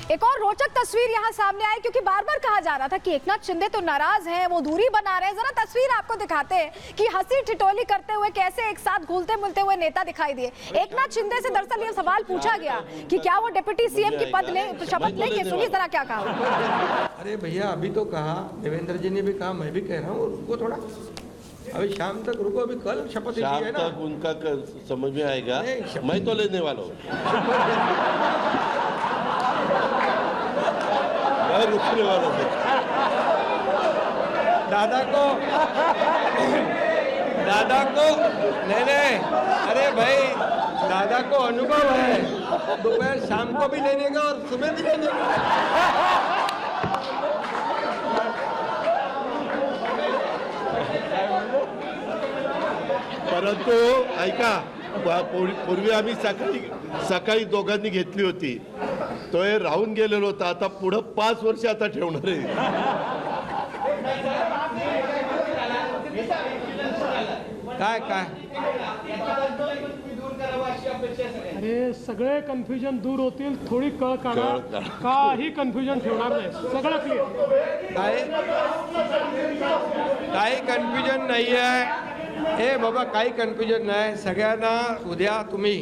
एक और रोचक तस्वीर यहाँ सामने आई, क्योंकि बार बार कहा जा रहा था कि एकनाथ शिंदे तो नाराज हैं, वो दूरी बना रहे हैं। जरा तस्वीर आपको दिखाते हैं कि हंसी ठिठोली करते हुए कैसे एक साथ घुलते मिलते हुए नेता दिखाई दिए। एकनाथ शिंदे से दरअसल ये सवाल पूछा गया कि क्या वो डिप्टी सीएम की शपथ लेंगे। सुनिए जरा क्या कहा। अरे भैया अभी तो कहा, देवेंद्र जी ने भी कहा, मैं भी कह रहा हूँ, रुको थोड़ा, अभी शाम तक रुको, अभी कल शपथ ली है ना। तक उनका समझ में आएगा। मैं तो लेने वाला हूँ, मैं रुकने वाला हूँ। दादा को नहीं, अरे भाई दादा को अनुभव है, दोपहर शाम को भी लेने का और सुबह भी लेने का। परंतु ऐका, पूर्वी आम्ही सकाळी दोघांनी घेतली होती, तो हे राहून गेलेलो होता, आता पुढे 5 वर्ष आता ठेवणार आहे। काय अरे सगळे कन्फ्युजन दूर होतील, थोडी कळ काढा, काही कन्फ्युजन ठेवणार नाही, सगळं क्लिअर। काही कन्फ्युजन नाही आहे, हे बाबा काही कन्फ्युजन नाही, सगळ्यांना उद्या तुम्ही।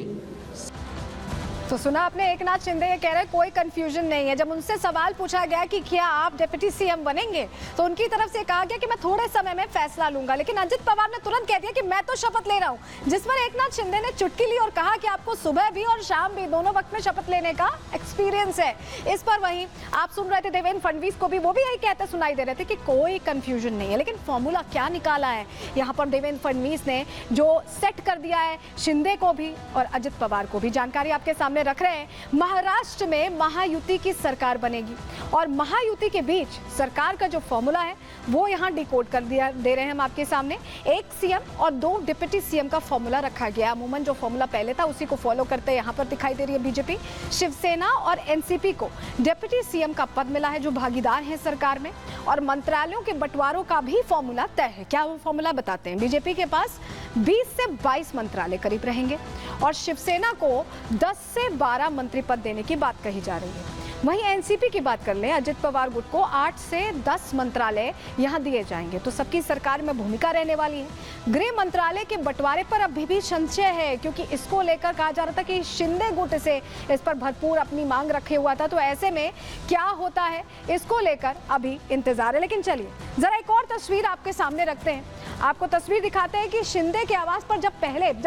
तो सुना आपने, एकनाथ शिंदे ये कह रहे कोई कंफ्यूजन नहीं है। जब उनसे सवाल पूछा गया कि क्या आप डिप्टी सीएम बनेंगे, तो उनकी तरफ से कहा गया कि मैं थोड़े समय में फैसला लूंगा। लेकिन अजित पवार ने तुरंत कह दिया कि मैं तो शपथ ले रहा हूं, जिस पर एकनाथ शिंदे ने चुटकी ली और कहा कि आपको सुबह भी और शाम भी दोनों वक्त में शपथ लेने का एक्सपीरियंस है। इस पर वहीं आप सुन रहे थे देवेंद्र फडणवीस को भी, वो भी यही कहते सुनाई दे रहे थे कि कोई कंफ्यूजन नहीं है। लेकिन फॉर्मूला क्या निकाला है यहाँ पर देवेंद्र फडणवीस ने, जो सेट कर दिया है शिंदे को भी और अजित पवार को भी, जानकारी आपके सामने रख रहे हैं। महाराष्ट्र में महायुति की सरकार बनेगी और महायुति के बीच सरकार का जो फॉर्मूला है वो यहाँ डिकोड कर दिया दे रहे हैं हम आपके सामने। 1 सीएम और 2 डिप्टी सीएम का फॉर्मूला रखा गया। अमूमन जो फॉर्मूला पहले था उसी को फॉलो करते यहाँ पर दिखाई दे रही है बीजेपी। शिवसेना और एनसीपी को डिप्टी सीएम का पद मिला है, जो भागीदार हैं सरकार में, और मंत्रालयों के बंटवारों का भी फॉर्मूला तय है। क्या वो फॉर्मूला बताते हैं। बीजेपी के पास 20 से 22 मंत्रालय करीब रहेंगे और शिवसेना को 10 से 12 मंत्री पद देने की बात कही जा रही है। वहीं एनसीपी की बात कर लें, अजित पवार गुट को 8 से 10 मंत्रालय यहां दिए जाएंगे, तो सबकी सरकार में भूमिका रहने वाली है। गृह मंत्रालय के बंटवारे पर अभी भी संशय है, क्योंकि इसको लेकर कहा जा रहा था कि शिंदे गुट से इस पर भरपूर अपनी मांग रखे हुआ था। तो ऐसे में क्या होता है, इसको लेकर अभी इंतजार है। लेकिन चलिए जरा एक और तस्वीर आपके सामने रखते हैं। आपको तस्वीर दिखाते हैं कि शिंदे के आवास पर जब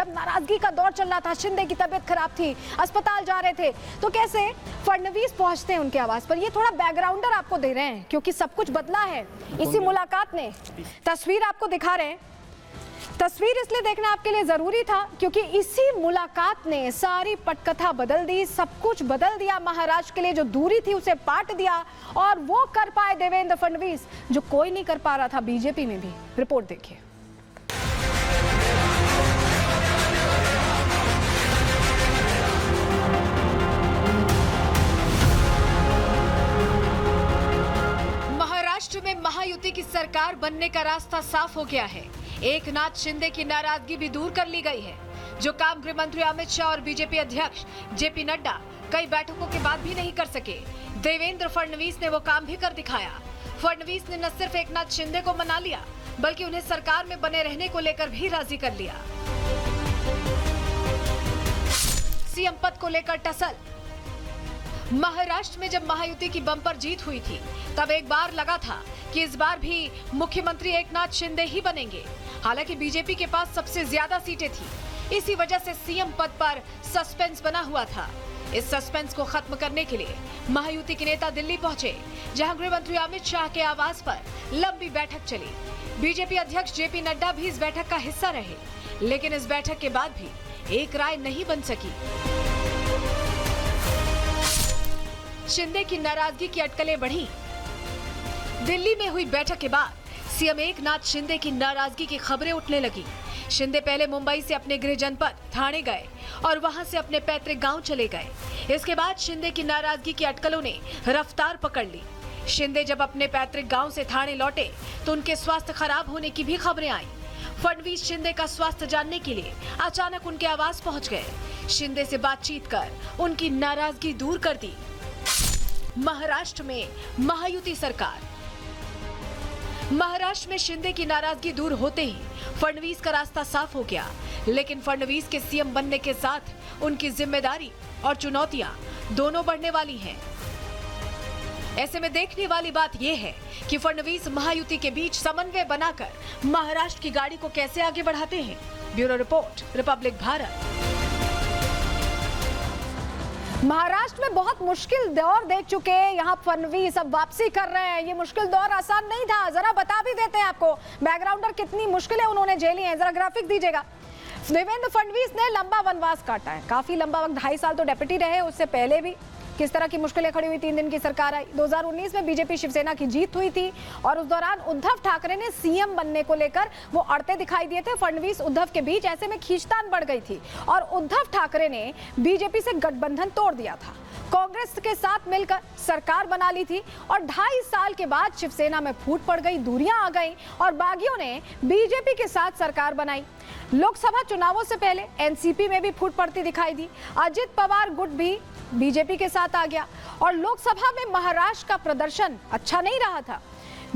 नाराजगी का दौर चल रहा था, शिंदे की तबीयत खराब थी, अस्पताल जा रहे थे, तो कैसे फडणवीस पहुंचते हैं उनके आवास पर। ये थोड़ा बैकग्राउंडर आपको दे रहे हैं, क्योंकि सब कुछ बदला है इसी मुलाकात ने। तस्वीर आपको दिखा रहे हैं। तस्वीर इसलिए देखना आपके लिए जरूरी था क्योंकि इसी मुलाकात ने सारी पटकथा बदल दी, सब कुछ बदल दिया। महाराष्ट्र के लिए जो दूरी थी उसे पाट दिया, और वो कर पाए देवेंद्र फडणवीस जो कोई नहीं कर पा रहा था बीजेपी में भी। रिपोर्ट देखिए। महाराष्ट्र में महायुति की सरकार बनने का रास्ता साफ हो गया है। एकनाथ शिंदे की नाराजगी भी दूर कर ली गई है, जो काम गृह मंत्री अमित शाह और बीजेपी अध्यक्ष जेपी नड्डा कई बैठकों के बाद भी नहीं कर सके, देवेंद्र फडणवीस ने वो काम भी कर दिखाया। फडणवीस ने न सिर्फ एकनाथ शिंदे को मना लिया, बल्कि उन्हें सरकार में बने रहने को लेकर भी राजी कर लिया। सीएम पद को लेकर टसल। महाराष्ट्र में जब महायुति की बम्पर जीत हुई थी, तब एक बार लगा था कि इस बार भी मुख्यमंत्री एकनाथ शिंदे ही बनेंगे। हालांकि बीजेपी के पास सबसे ज्यादा सीटें थी, इसी वजह से सीएम पद पर सस्पेंस बना हुआ था। इस सस्पेंस को खत्म करने के लिए महायुति के नेता दिल्ली पहुंचे, जहां गृह मंत्री अमित शाह के आवास पर लंबी बैठक चली। बीजेपी अध्यक्ष जेपी नड्डा भी इस बैठक का हिस्सा रहे, लेकिन इस बैठक के बाद भी एक राय नहीं बन सकी। शिंदे की नाराजगी की अटकलें बढ़ी। दिल्ली में हुई बैठक के बाद सीएम एकनाथ शिंदे की नाराजगी की खबरें उठने लगी। शिंदे पहले मुंबई से अपने गृह जनपद ठाणे गए और वहां से अपने पैतृक गांव चले गए। इसके बाद शिंदे की नाराजगी की अटकलों ने रफ्तार पकड़ ली। शिंदे जब अपने पैतृक गांव से ठाणे लौटे तो उनके स्वास्थ्य खराब होने की भी खबरें आईं। फडणवीस शिंदे का स्वास्थ्य जानने के लिए अचानक उनके आवास पहुंच गए। शिंदे से बातचीत कर उनकी नाराजगी दूर कर दी। महाराष्ट्र में महायुति सरकार। महाराष्ट्र में शिंदे की नाराजगी दूर होते ही फडणवीस का रास्ता साफ हो गया, लेकिन फडणवीस के सीएम बनने के साथ उनकी जिम्मेदारी और चुनौतियां दोनों बढ़ने वाली हैं। ऐसे में देखने वाली बात यह है कि फडणवीस महायुति के बीच समन्वय बनाकर महाराष्ट्र की गाड़ी को कैसे आगे बढ़ाते हैं। Bureau report, Republic Bharat. Maharashtra में बहुत मुश्किल दौर देख चुके हैं, यहाँ फडणवीस अब वापसी कर रहे हैं। ये मुश्किल दौर आसान नहीं था, जरा बता भी देते हैं आपको बैकग्राउंडर कितनी मुश्किलें उन्होंने झेली हैं। जरा ग्राफिक दीजिएगा। देवेंद्र फडणवीस ने लंबा वनवास काटा है, काफी लंबा वक्त, 2.5 साल तो डेप्यूटी रहे, उससे पहले भी किस तरह की मुश्किलें खड़ी हुई। 3 दिन की सरकार आई। 2019 में बीजेपी शिवसेना की जीत हुई थी और उस दौरान उद्धव ठाकरे ने सीएम बनने को लेकर वो अड़ते दिखाई दिए थे फडणवीस उद्धव के बीच। ऐसे में खींचतान बढ़ गई थी और उद्धव ठाकरे ने बीजेपी से गठबंधन तोड़ दिया था, कांग्रेस के साथ मिलकर सरकार बना ली थी और 2.5 साल के बाद शिवसेना में फूट पड़ गई, दूरियां आ गई और बागियों ने बीजेपी के साथ सरकार बनाई। लोकसभा चुनावों से पहले एनसीपी में भी फूट पड़ती दिखाई दी। अजित पवार गुट भी बीजेपी के साथ आ गया और लोकसभा में महाराष्ट्र का प्रदर्शन अच्छा नहीं रहा था।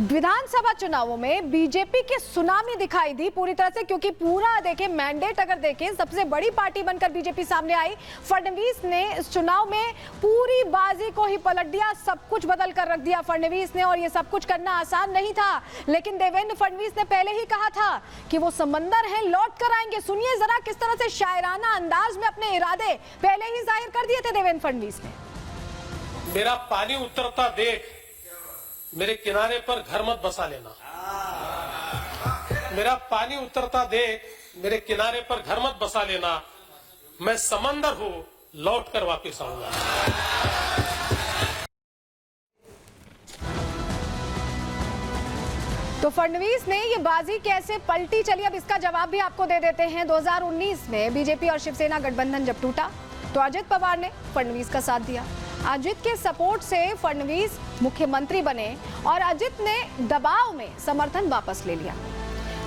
विधानसभा चुनावों में बीजेपी की सुनामी दिखाई दी पूरी तरह से, क्योंकि पूरा देखें मैंडेट अगर देखें सबसे बड़ी पार्टी बनकर बीजेपी सामने आई। फडणवीस ने इस चुनाव में पूरी बाजी को ही पलट दिया, सब कुछ बदल कर रख दिया फडणवीस ने और ये सब कुछ करना आसान नहीं था। लेकिन देवेंद्र फडणवीस ने पहले ही कहा था कि वो समंदर है, लौट कर आएंगे। सुनिए जरा किस तरह से शायराना अंदाज में अपने इरादे पहले ही जाहिर कर दिए थे देवेंद्र फडणवीस ने। मेरा पानी उतरता देख मेरे किनारे पर घर मत बसा लेना। मेरा पानी उतरता देख मेरे किनारे पर घर मत बसा लेना। मैं समंदर हूं, लौट कर वापिस आऊंगा। तो फडणवीस ने ये बाजी कैसे पलटी, चलिए अब इसका जवाब भी आपको दे देते हैं। 2019 में बीजेपी और शिवसेना गठबंधन जब टूटा तो अजित पवार ने फडणवीस का साथ दिया। अजित के सपोर्ट से फडणवीस मुख्यमंत्री बने और अजित ने दबाव में समर्थन वापस ले लिया।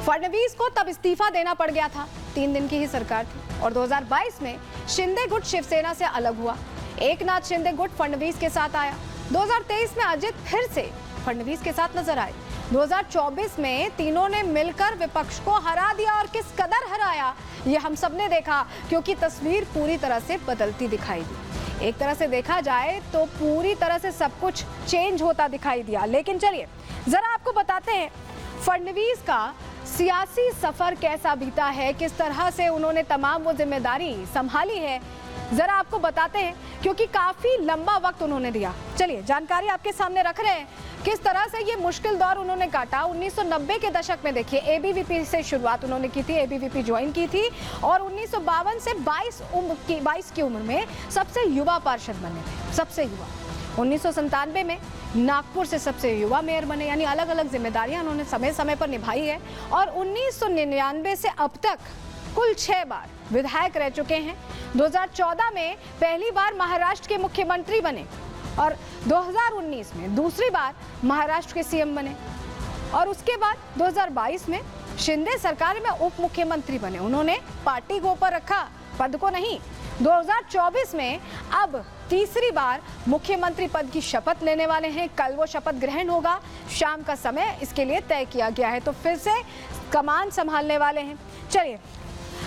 फडणवीस को तब इस्तीफा देना पड़ गया था, 3 दिन की ही सरकार थी और 2022 में शिंदे गुट शिवसेना से अलग हुआ। एकनाथ शिंदे गुट फडणवीस के साथ आया। 2023 में अजित फिर से फडणवीस के साथ नजर आए। 2024 में तीनों ने मिलकर विपक्ष को हरा दिया और किस कदर हराया ये हम सबने देखा, क्योंकि तस्वीर पूरी तरह से बदलती दिखाई दी। एक तरह से देखा जाए तो पूरी तरह से सब कुछ चेंज होता दिखाई दिया। लेकिन चलिए जरा आपको बताते हैं फडणवीस का सियासी सफर कैसा बीता है, किस तरह से उन्होंने तमाम वो जिम्मेदारी संभाली है, जरा आपको बताते हैं, क्योंकि काफी लंबा वक्त उन्होंने दिया। चलिए जानकारी आपके सामने रख रहे हैं किस तरह से ये मुश्किल दौर उन्होंने काटा। 1990 के दशक में देखिए एबीवीपी से शुरुआत उन्होंने की थी, एबीवीपी ज्वाइन की थी और 1952 से 22 की उम्र में सबसे युवा पार्षद बने थे, सबसे युवा। 1997 में नागपुर से सबसे युवा मेयर बने, यानी अलग अलग जिम्मेदारियां उन्होंने समय समय पर निभाई है और 1999 से अब तक कुल 6 बार विधायक रह चुके हैं। 2014 में पहली बार महाराष्ट्र के मुख्यमंत्री बने और 2019 में दूसरी बार महाराष्ट्र के सीएम बने और उसके बाद 2022 में शिंदे सरकार में उप मुख्यमंत्री बने। उन्होंने पार्टी को ऊपर रखा, पद को नहीं। 2024 में अब तीसरी बार मुख्यमंत्री पद की शपथ लेने वाले हैं। कल वो शपथ ग्रहण होगा, शाम का समय इसके लिए तय किया गया है, तो फिर से कमान संभालने वाले हैं। चलिए